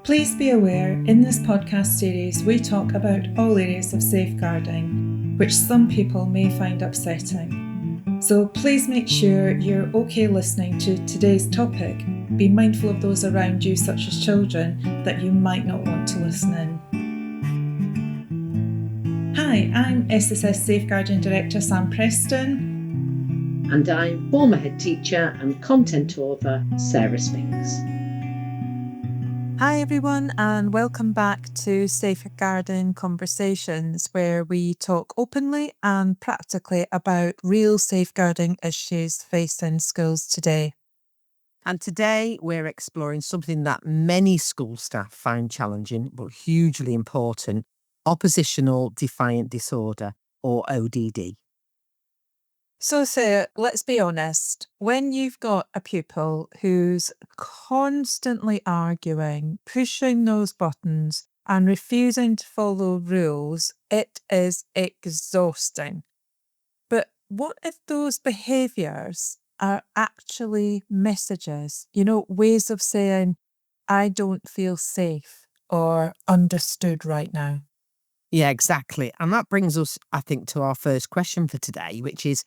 Please be aware, in this podcast series we talk about all areas of safeguarding, which some people may find upsetting. So please make sure you're okay listening to today's topic. Be mindful of those around you, such as children, that you might not want to listen in. Hi, I'm SSS Safeguarding Director Sam Preston. And I'm former head teacher and content author Sarah Spinks. Hi everyone, and welcome back to Safeguarding Conversations, where we talk openly and practically about real safeguarding issues facing schools today. And today we're exploring something that many school staff find challenging but hugely important: oppositional defiant disorder, or ODD. So Sarah, let's be honest, when you've got a pupil who's constantly arguing, pushing those buttons and refusing to follow rules, it is exhausting. But what if those behaviours are actually messages, ways of saying, I don't feel safe or understood right now? Yeah, exactly. And that brings us, I think, to our first question for today, which is,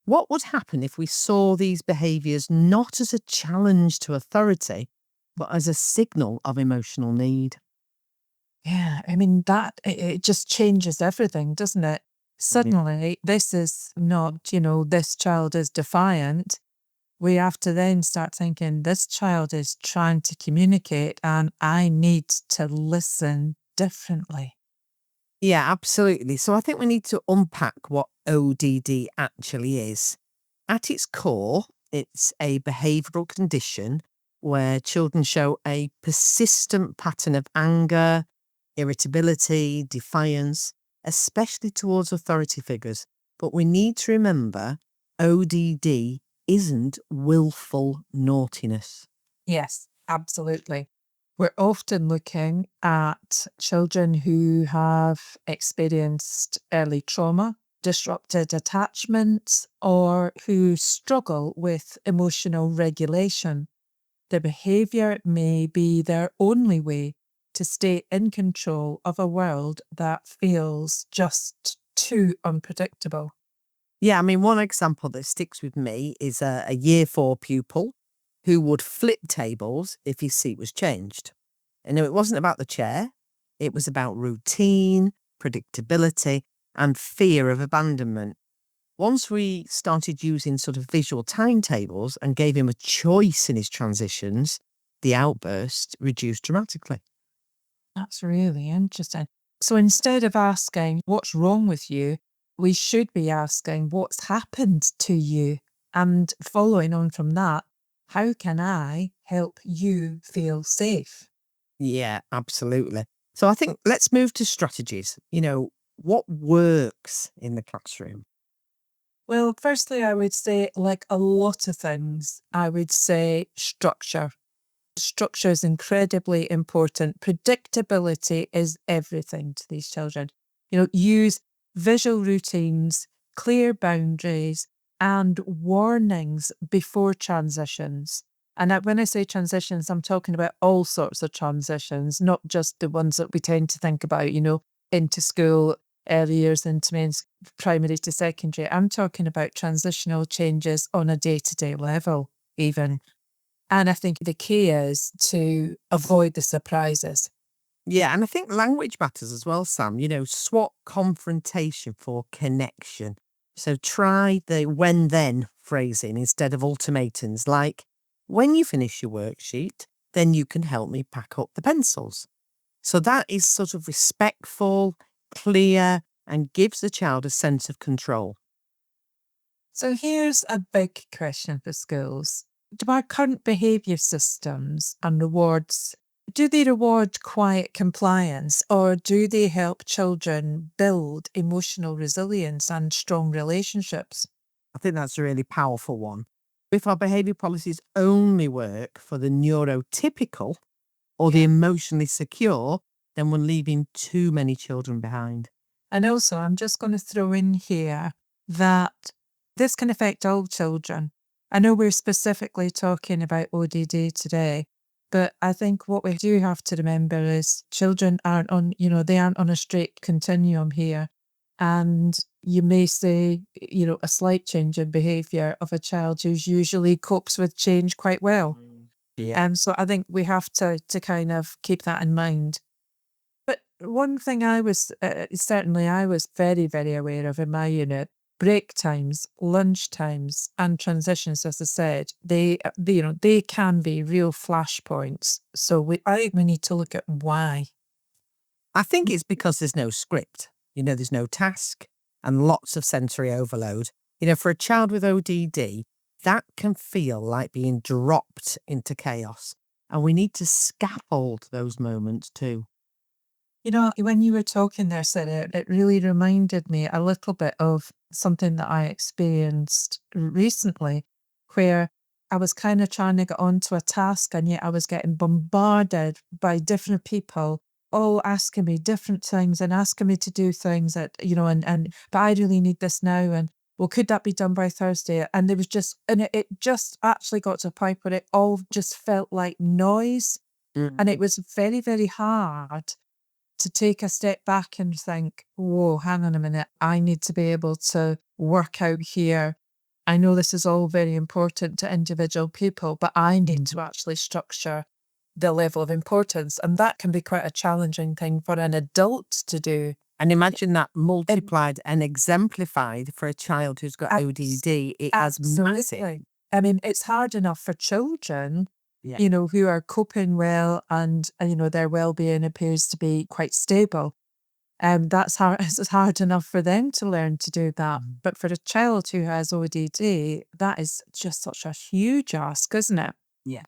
what would happen if we saw these behaviours not as a challenge to authority, but as a signal of emotional need? Yeah, I mean, it just changes everything, doesn't it? Suddenly, this is not, this child is defiant. We have to then start thinking, this child is trying to communicate and I need to listen differently. Yeah, absolutely. So I think we need to unpack what ODD actually is. At its core, it's a behavioural condition where children show a persistent pattern of anger, irritability, defiance, especially towards authority figures. But we need to remember ODD isn't willful naughtiness. Yes, absolutely. We're often looking at children who have experienced early trauma, disrupted attachments, or who struggle with emotional regulation. The behaviour may be their only way to stay in control of a world that feels just too unpredictable. Yeah, I mean, one example that sticks with me is a year 4 pupil who would flip tables if his seat was changed. And it wasn't about the chair, it was about routine, predictability, and fear of abandonment. Once we started using sort of visual timetables and gave him a choice in his transitions, the outburst reduced dramatically. That's really interesting. So instead of asking, what's wrong with you, we should be asking, what's happened to you? And following on from that, how can I help you feel safe? Yeah, absolutely. So I think let's move to strategies. What works in the classroom? Well, firstly, I would say, like a lot of things, I would say structure. Structure is incredibly important. Predictability is everything to these children. Use visual routines, clear boundaries, and warnings before transitions. And when I say transitions, I'm talking about all sorts of transitions, not just the ones that we tend to think about, into school, early years, into primary to secondary. I'm talking about transitional changes on a day-to-day level, even. And I think the key is to avoid the surprises. Yeah, and I think language matters as well, Sam. Swap confrontation for connection. So try the when then phrasing instead of ultimatums, like, when you finish your worksheet, then you can help me pack up the pencils. So that is sort of respectful, clear, and gives the child a sense of control. So here's a big question for schools. Do our current behaviour systems and rewards, do they reward quiet compliance, or do they help children build emotional resilience and strong relationships? I think that's a really powerful one. If our behaviour policies only work for the neurotypical or the emotionally secure, then we're leaving too many children behind. And also, I'm just going to throw in here that this can affect all children. I know we're specifically talking about ODD today, But I think what we do have to remember is children aren't on, they aren't on a straight continuum here. And you may say, a slight change in behaviour of a child who's usually copes with change quite well. Yeah. So I think we have to kind of keep that in mind. But one thing I was very, very aware of in my unit, break times, lunch times, and transitions, as I said, they can be real flashpoints. So I think we need to look at why. I think it's because there's no script. There's no task and lots of sensory overload. For a child with ODD, that can feel like being dropped into chaos. And we need to scaffold those moments too. When you were talking there, Sarah, it really reminded me a little bit of something that I experienced recently, where I was kind of trying to get onto a task, and yet I was getting bombarded by different people, all asking me different things and asking me to do things that, but I really need this now. And well, could that be done by Thursday? And there was it just actually got to a point where it all just felt like noise. And it was very, very hard to take a step back and think, whoa, hang on a minute, I need to be able to work out here. I know this is all very important to individual people, but I need to actually structure the level of importance. And that can be quite a challenging thing for an adult to do. And imagine that multiplied and exemplified for a child who's got ODD. It has massive. Absolutely. I mean, it's hard enough for children, Yeah. who are coping well and, their well-being appears to be quite stable. That's hard. It's hard enough for them to learn to do that. But for a child who has ODD, that is just such a huge ask, isn't it? Yeah.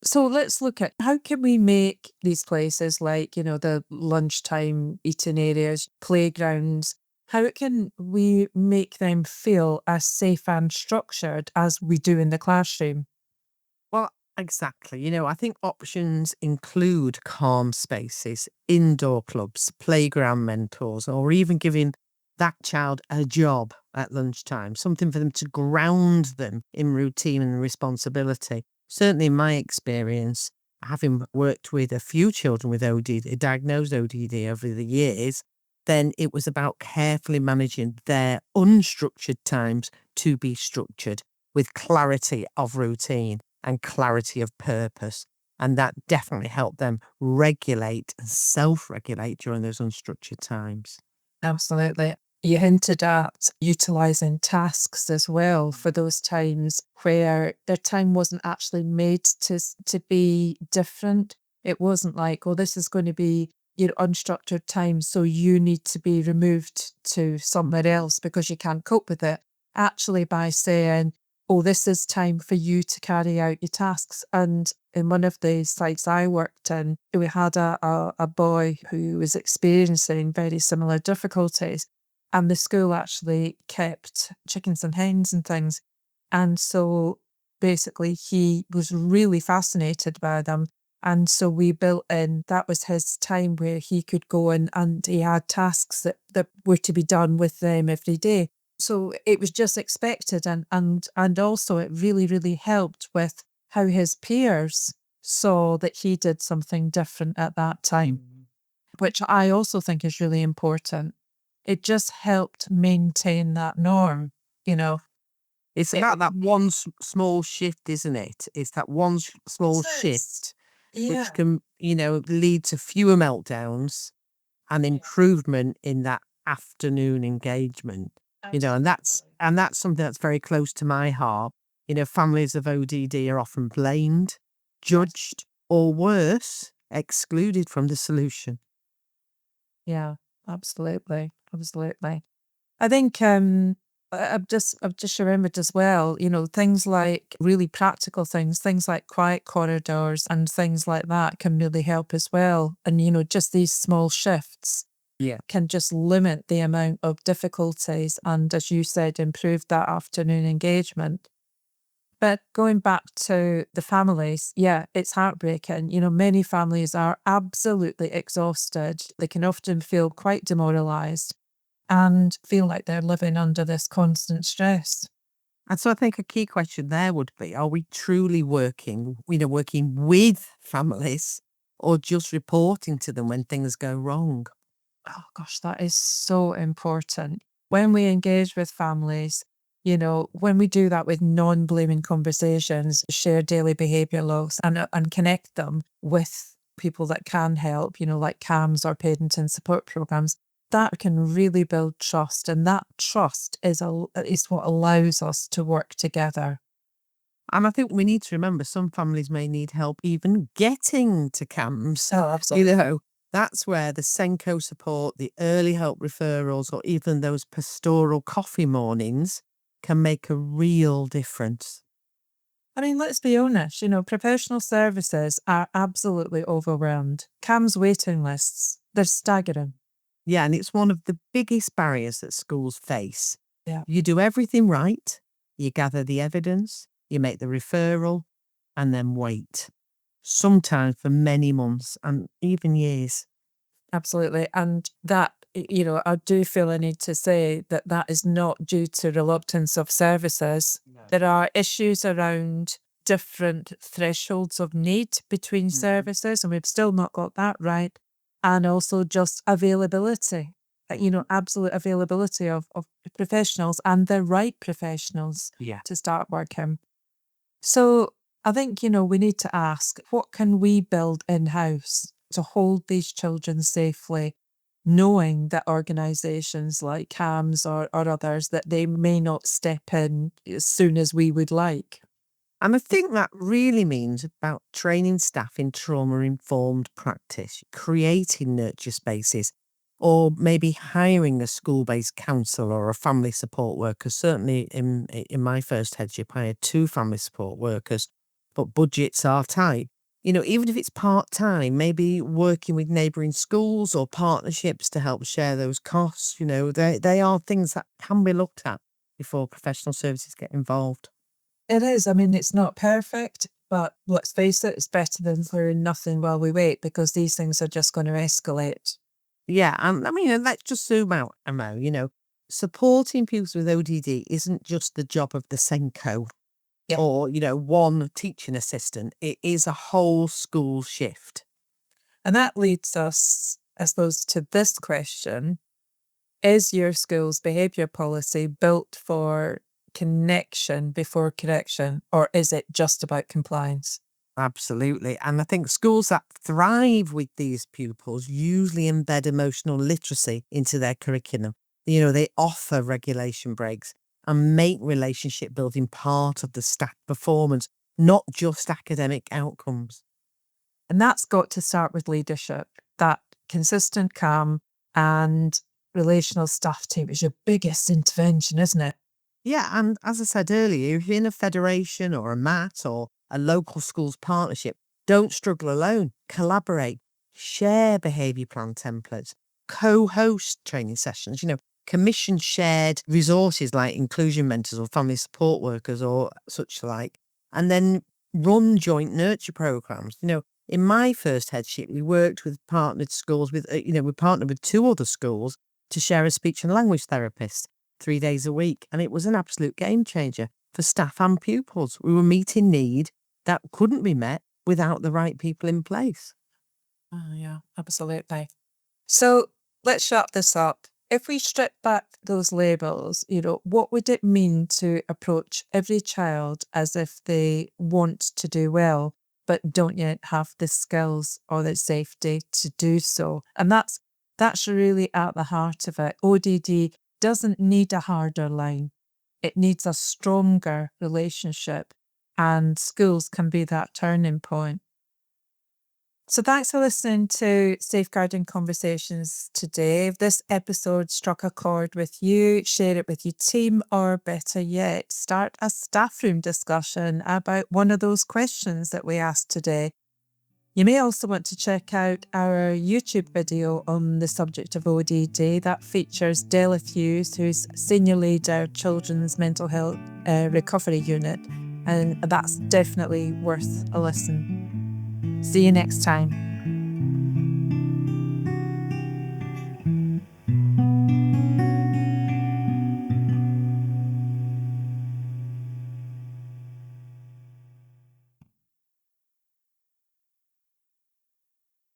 So let's look at how can we make these places like, the lunchtime eating areas, playgrounds, how can we make them feel as safe and structured as we do in the classroom? Well, exactly. I think options include calm spaces, indoor clubs, playground mentors, or even giving that child a job at lunchtime, something for them to ground them in routine and responsibility. Certainly, in my experience, having worked with a few children with ODD, diagnosed ODD over the years, then it was about carefully managing their unstructured times to be structured with clarity of routine and clarity of purpose. And that definitely helped them regulate and self-regulate during those unstructured times. Absolutely. You hinted at utilising tasks as well for those times where their time wasn't actually made to be different. It wasn't like, oh, this is going to be your unstructured time, so you need to be removed to somewhere else because you can't cope with it. Actually, by saying, oh, this is time for you to carry out your tasks. And in one of the sites I worked in, we had a boy who was experiencing very similar difficulties. And the school actually kept chickens and hens and things. And so basically he was really fascinated by them. And so we built in, that was his time where he could go in and he had tasks that were to be done with them every day. So it was just expected, and also it really, really helped with how his peers saw that he did something different at that time, which I also think is really important. It just helped maintain that norm, It's about that one small shift, isn't it? It's that one small shift which can, lead to fewer meltdowns and improvement in that afternoon engagement. And that's something that's very close to my heart. Families of ODD are often blamed, judged, or worse, excluded from the solution. Yeah, absolutely. Absolutely. I think I've just remembered as well, things like really practical things like quiet corridors and things like that can really help as well. And, just these small shifts can just limit the amount of difficulties and, as you said, improve that afternoon engagement. But going back to the families, yeah, it's heartbreaking. Many families are absolutely exhausted. They can often feel quite demoralised and feel like they're living under this constant stress. And so I think a key question there would be, are we truly working with families or just reporting to them when things go wrong? Oh gosh, that is so important. When we engage with families, when we do that with non-blaming conversations, share daily behaviour logs and connect them with people that can help, like CAMS or parenting support programs, that can really build trust. And that trust is what allows us to work together. And I think we need to remember some families may need help even getting to CAMS. Oh, absolutely. That's where the Senko support, the early help referrals, or even those pastoral coffee mornings can make a real difference. I mean, let's be honest, professional services are absolutely overwhelmed. CAMS waiting lists, they're staggering. Yeah, and it's one of the biggest barriers that schools face. Yeah. You do everything right, you gather the evidence, you make the referral, and then wait. Sometimes for many months and even years. Absolutely. And that, I do feel I need to say that is not due to reluctance of services. No. There are issues around different thresholds of need between services, and we've still not got that right. And also just availability, absolute availability of professionals and the right professionals to start working. So I think, we need to ask, what can we build in-house to hold these children safely, knowing that organisations like CAMS or others, that they may not step in as soon as we would like? And I think that really means about training staff in trauma-informed practice, creating nurture spaces, or maybe hiring a school-based counsellor or a family support worker. Certainly in my first headship, I had 2 family support workers, but budgets are tight. Even if it's part-time, maybe working with neighbouring schools or partnerships to help share those costs, they are things that can be looked at before professional services get involved. It is. I mean, it's not perfect, but let's face it, it's better than doing nothing while we wait, because these things are just going to escalate. Yeah, and I mean, let's just zoom out, Amo. Supporting pupils with ODD isn't just the job of the Senko or, one teaching assistant. It is a whole school shift. And that leads us, I suppose, to this question. Is your school's behaviour policy built for connection before correction, or is it just about compliance? Absolutely. And I think schools that thrive with these pupils usually embed emotional literacy into their curriculum. They offer regulation breaks and make relationship building part of the staff performance, not just academic outcomes. And that's got to start with leadership. That consistent, calm, and relational staff team is your biggest intervention, isn't it? Yeah, and as I said earlier, if you're in a federation or a MAT or a local schools partnership, don't struggle alone. Collaborate, share behaviour plan templates, co-host training sessions, commission shared resources like inclusion mentors or family support workers or such like, and then run joint nurture programs. In my first headship, we worked with partnered schools we partnered with 2 other schools to share a speech and language therapist 3 days a week. And it was an absolute game changer for staff and pupils. We were meeting need that couldn't be met without the right people in place. Oh, yeah, absolutely. So let's wrap this up. If we strip back those labels, what would it mean to approach every child as if they want to do well, but don't yet have the skills or the safety to do so? And that's really at the heart of it. ODD doesn't need a harder line. It needs a stronger relationship, and schools can be that turning point. So thanks for listening to Safeguarding Conversations today. If this episode struck a chord with you, share it with your team, or better yet, start a staff room discussion about one of those questions that we asked today. You may also want to check out our YouTube video on the subject of ODD that features Della Hughes, who's Senior Leader, Children's Mental Health Recovery Unit, and that's definitely worth a listen. See you next time.